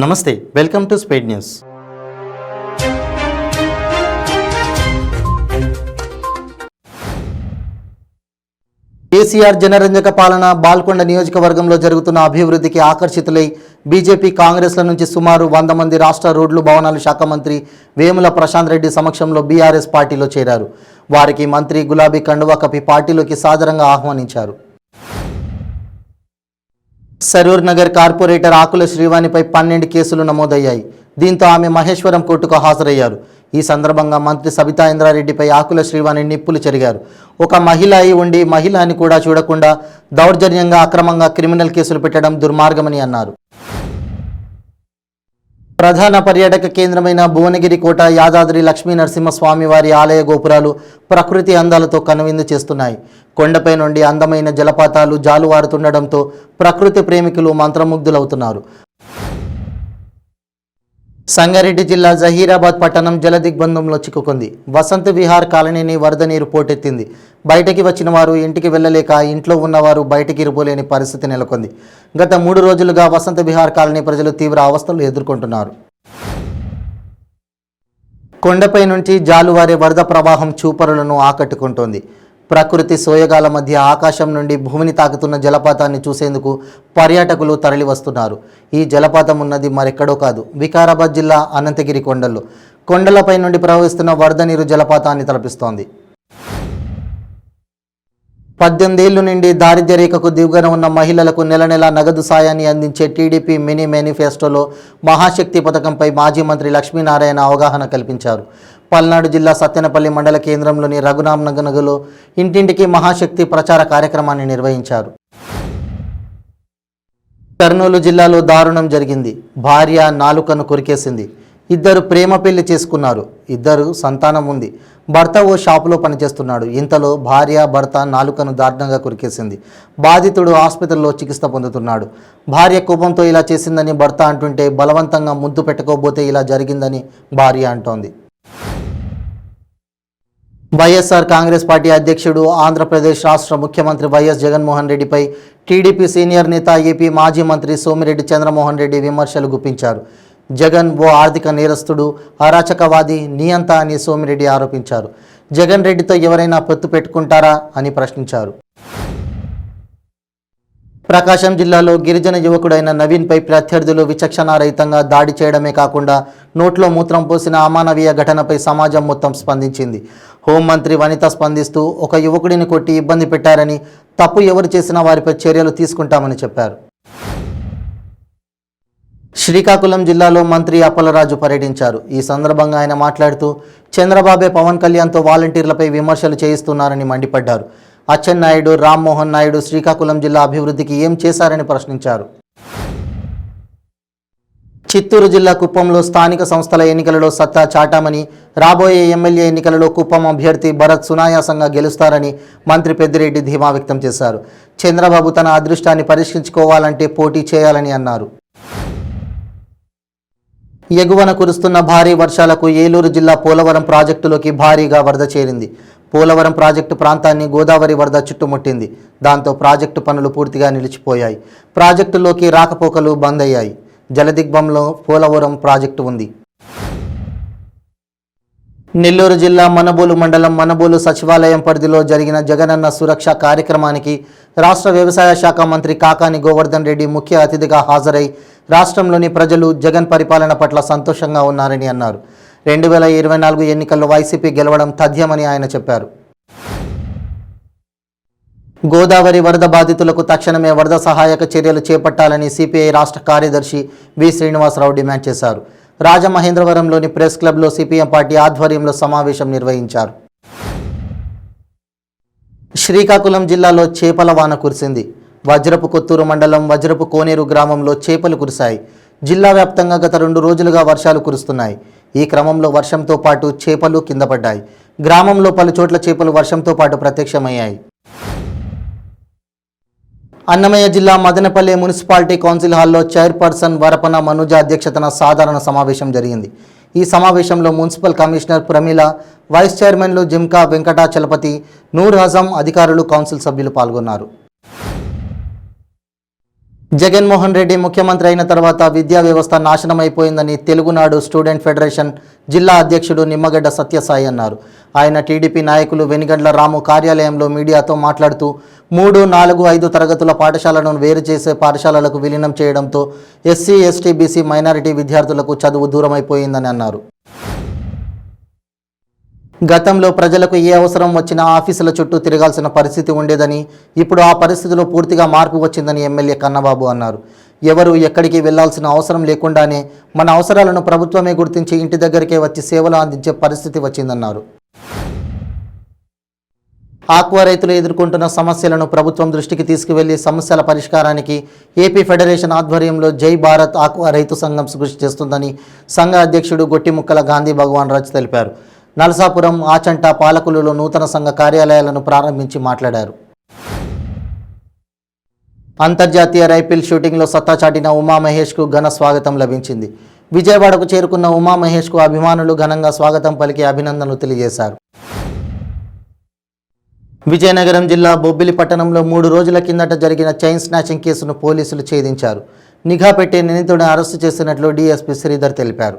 నమస్తే, welcome to speed news. KCR జనరంజక పాలన, బాల్కొండ నియోజకవర్గంలో జరుగుతున్న అభివృద్ధికి ఆకర్షితులై బీజేపీ, కాంగ్రెస్ల నుంచి సుమారు 100 మంది రాష్ట్ర రోడ్లు, భవనాల శాఖ మంత్రి వేముల ప్రశాంత్ రెడ్డి సమక్షంలో బీఆర్ఎస్ పార్టీలో చేరారు. వారికి మంత్రి గులాబీ కండువా కప్పి పార్టీలోకి సాదరంగా ఆహ్వానించారు. సరూర్ నగర్ కార్పొరేటర్ ఆకుల శ్రీవాణిపై 12 కేసులు నమోదయ్యాయి. దీంతో ఆమె మహేశ్వరం కోర్టుకు హాజరయ్యారు. ఈ సందర్భంగా మంత్రి సబితా ఇంద్రారెడ్డిపై ఆకుల శ్రీవాణి నిప్పులు చెరిగారు. ఒక మహిళ అయి ఉండి మహిళని కూడా చూడకుండా దౌర్జన్యంగా, అక్రమంగా క్రిమినల్ కేసులు పెట్టడం దుర్మార్గమని అన్నారు. ప్రధాన పర్యాటక కేంద్రమైన భువనగిరి కోట, యాదాద్రి లక్ష్మీ నరసింహస్వామి వారి ఆలయ గోపురాలు ప్రకృతి అందాలతో కనువిందు చేస్తున్నాయి. కొండపై నుండి అందమైన జలపాతాలు జాలువారుతుండడంతో ప్రకృతి ప్రేమికులు మంత్రముగ్ధులవుతున్నారు. సంగారెడ్డి జిల్లా జహీరాబాద్ పట్టణం జలదిగ్బంధంలో చిక్కుకుంది. వసంత విహార్ కాలనీని వరద నీరు పోటెత్తింది. బయటికి వచ్చిన వారు ఇంటికి వెళ్ళలేక, ఇంట్లో ఉన్నవారు బయటికి ఇరుపోలేని పరిస్థితి నెలకొంది. గత 3 రోజులుగా వసంత విహార్ కాలనీ ప్రజలు తీవ్ర అవస్థలు ఎదుర్కొంటున్నారు. కొండపై నుంచి జాలువారే వరద ప్రవాహం చూపరులను ఆకట్టుకుంటోంది. ప్రకృతి సోయగాల మధ్య ఆకాశం నుండి భూమిని తాకుతున్న జలపాతాన్ని చూసేందుకు పర్యాటకులు తరలివస్తున్నారు. ఈ జలపాతం ఉన్నది మరెక్కడో కాదు, వికారాబాద్ జిల్లా అనంతగిరి కొండల్లో. కొండలపై నుండి ప్రవహిస్తున్న వరద నీరు జలపాతాన్ని తలపిస్తోంది. 18 ఏళ్ల నుండి దారిద్ర్య రేఖకు దిగువన ఉన్న మహిళలకు నెల నగదు సాయాన్ని అందించే టీడీపీ మినీ మేనిఫెస్టోలో మహాశక్తి పథకంపై మాజీ మంత్రి లక్ష్మీనారాయణ అవగాహన కల్పించారు. పల్నాడు జిల్లా సత్తెనపల్లి మండల కేంద్రంలోని రఘునామనగర్లో ఇంటింటికి మహాశక్తి ప్రచార కార్యక్రమాన్ని నిర్వహించారు. కర్నూలు జిల్లాలో దారుణం జరిగింది. భార్య నాలుకను కొరికేసింది. 2 ప్రేమ పెళ్లి చేసుకున్నారు. 2 సంతానం ఉంది. భర్త ఓ షాపులో పనిచేస్తున్నాడు. ఇంతలో భార్య, భర్త నాలుకను దారుణంగా కొరికేసింది. బాధితుడు ఆసుపత్రిలో చికిత్స పొందుతున్నాడు. భార్య కోపంతో ఇలా చేసిందని భర్త అంటుంటే, బలవంతంగా ముద్దు పెట్టుకోబోతే ఇలా జరిగిందని భార్య అంటోంది. వైఎస్ఆర్ కాంగ్రెస్ పార్టీ అధ్యక్షుడు, ఆంధ్రప్రదేశ్ రాష్ట్ర ముఖ్యమంత్రి వైఎస్ జగన్మోహన్ రెడ్డిపై టీడీపీ సీనియర్ నేత, ఏపీ మాజీ మంత్రి సోమిరెడ్డి చంద్రమోహన్ రెడ్డి విమర్శలు గుప్పించారు. జగన్ ఓ ఆర్థిక నేరస్తుడు, అరాచకవాది, నియంత అని సోమిరెడ్డి ఆరోపించారు. జగన్ రెడ్డితో ఎవరైనా పొత్తు పెట్టుకుంటారా అని ప్రశ్నించారు. ప్రకాశం జిల్లాలో గిరిజన యువకుడైన నవీన్పై ప్రత్యర్థులు విచక్షణారహితంగా దాడి చేయడమే కాకుండా నోట్లో మూత్రం పోసిన అమానవీయ ఘటనపై సమాజం మొత్తం స్పందించింది. హోంమంత్రి వనిత స్పందిస్తూ, ఒక యువకుడిని కొట్టి ఇబ్బంది పెట్టారని, తప్పు ఎవరు చేసినా వారిపై చర్యలు తీసుకుంటామని చెప్పారు. శ్రీకాకుళం జిల్లాలో మంత్రి అప్పలరాజు పర్యటించారు. ఈ సందర్భంగా ఆయన మాట్లాడుతూ, చంద్రబాబే పవన్ కళ్యాణ్తో వాలంటీర్లపై విమర్శలు చేయిస్తున్నారని మండిపడ్డారు. అచ్చెన్నాయుడు, రామ్మోహన్ నాయుడు శ్రీకాకుళం జిల్లా అభివృద్ధికి ఏం చేశారని ప్రశ్నించారు. చిత్తూరు జిల్లా కుప్పంలో స్థానిక సంస్థల ఎన్నికలలో సత్తా చాటామని, రాబోయే ఎమ్మెల్యే ఎన్నికలలో కుప్పం అభ్యర్థి భరత్ సునాయాసంగా గెలుస్తారని మంత్రి పెద్దిరెడ్డి ధీమా వ్యక్తం చేశారు. చంద్రబాబు తన అదృష్టాన్ని పరీక్షించుకోవాలంటే పోటీ చేయాలని అన్నారు. ఎగువన కురుస్తున్న భారీ వర్షాలకు ఏలూరు జిల్లా పోలవరం ప్రాజెక్టులోకి భారీగా వరద చేరింది. పోలవరం ప్రాజెక్టు ప్రాంతాన్ని గోదావరి వరద చుట్టుముట్టింది. దాంతో ప్రాజెక్టు పనులు పూర్తిగా నిలిచిపోయాయి. ప్రాజెక్టులోకి రాకపోకలు బంద్ అయ్యాయి. జలదిగ్బంలో పోలవరం ప్రాజెక్టు ఉంది. నెల్లూరు జిల్లా మనుబోలు మండలం మనుబోలు సచివాలయం పరిధిలో జరిగిన జగనన్న సురక్ష కార్యక్రమానికి రాష్ట్ర వ్యవసాయ శాఖ మంత్రి కాకాని గోవర్ధన్ రెడ్డి ముఖ్య అతిథిగా హాజరై, రాష్ట్రంలోని ప్రజలు జగన్ పరిపాలన పట్ల సంతోషంగా ఉన్నారని అన్నారు. 2024 ఎన్నికల్లో వైసీపీ గెలవడం తథ్యమని ఆయన చెప్పారు. గోదావరి వరద బాధితులకు తక్షణమే వరద సహాయక చర్యలు చేపట్టాలని సిపిఐ రాష్ట్ర కార్యదర్శి వి శ్రీనివాసరావు డిమాండ్ చేశారు. రాజమహేంద్రవరంలోని ప్రెస్ క్లబ్లో సిపిఎం పార్టీ ఆధ్వర్యంలో సమావేశం నిర్వహించారు. శ్రీకాకుళం జిల్లాలో చేపల వాన కురిసింది. వజ్రపు కొత్తూరు మండలం వజ్రపు కోనేరు గ్రామంలో చేపలు కురిశాయి. జిల్లా వ్యాప్తంగా గత 2 రోజులుగా వర్షాలు కురుస్తున్నాయి. ఈ క్రమంలో వర్షంతో పాటు చేపలు కింద పడ్డాయి. గ్రామంలో పలు చోట్ల చేపలు వర్షంతో పాటు ప్రత్యక్షమయ్యాయి. అన్నమయ్య జిల్లా మదనపల్లె మున్సిపాలిటీ కౌన్సిల్ హాల్లో చైర్పర్సన్ వరపన మనుజ అధ్యక్షతన సాధారణ సమావేశం జరిగింది. ఈ సమావేశంలో మున్సిపల్ కమిషనర్ ప్రమీల, వైస్ చైర్మన్లు జిమ్కా వెంకటాచలపతి, నూర్ హజం, అధికారులు, కౌన్సిల్ సభ్యులు పాల్గొన్నారు. జగన్మోహన్ రెడ్డి ముఖ్యమంత్రి అయిన తర్వాత విద్యా వ్యవస్థ నాశనమైపోయిందని తెలుగునాడు స్టూడెంట్ ఫెడరేషన్ జిల్లా అధ్యక్షుడు నిమ్మగడ్డ సత్యసాయి అన్నారు. ఆయన టీడీపీ నాయకులు వెనిగండ్ల రాము కార్యాలయంలో మీడియాతో మాట్లాడుతూ 3, 4, 5 తరగతుల పాఠశాలను వేరు చేసే పాఠశాలలకు విలీనం చేయడంతో ఎస్సీ, ఎస్టీ, బీసీ, మైనారిటీ విద్యార్థులకు చదువు దూరమైపోయిందని అన్నారు. గతంలో ప్రజలకు ఏ అవసరం వచ్చినా ఆఫీసుల చుట్టూ తిరగాల్సిన పరిస్థితి ఉండేదని, ఇప్పుడు ఆ పరిస్థితిలో పూర్తిగా మార్పు వచ్చిందని ఎమ్మెల్యే కన్నబాబు అన్నారు. ఎవరు ఎక్కడికి వెళ్లాల్సిన అవసరం లేకుండానే మన అవసరాలను ప్రభుత్వమే గుర్తించి ఇంటి దగ్గరికే వచ్చి సేవలు అందించే పరిస్థితి వచ్చిందన్నారు. ఆక్వా రైతులు ఎదుర్కొంటున్న సమస్యలను ప్రభుత్వం దృష్టికి తీసుకువెళ్లి సమస్యల పరిష్కారానికి ఏపీ ఫెడరేషన్ ఆధ్వర్యంలో జై భారత్ ఆక్వా రైతు సంఘం కృషి చేస్తుందని సంఘ అధ్యక్షుడు గొట్టిముక్కల గాంధీ భగవాన్ రాజ్ తెలిపారు. నలసాపురం, ఆచంట, పాలకులలో నూతన సంఘ కార్యాలయాలను ప్రారంభించి మాట్లాడారు. అంతర్జాతీయ రైఫిల్ షూటింగ్లో సత్తా చాటిన ఉమామహేష్కు ఘన స్వాగతం లభించింది. విజయవాడకు చేరుకున్న ఉమామహేష్కు అభిమానులు ఘనంగా స్వాగతం పలికి అభినందనలు తెలియజేశారు. విజయనగరం జిల్లా బొబ్బిలి పట్టణంలో 3 రోజుల కిందట జరిగిన చైన్ స్నాచింగ్ కేసును పోలీసులు ఛేదించారు. నిఘా పెట్టి నిందితుడిని అరెస్టు చేసినట్లు డీఎస్పీ శ్రీధర్ తెలిపారు.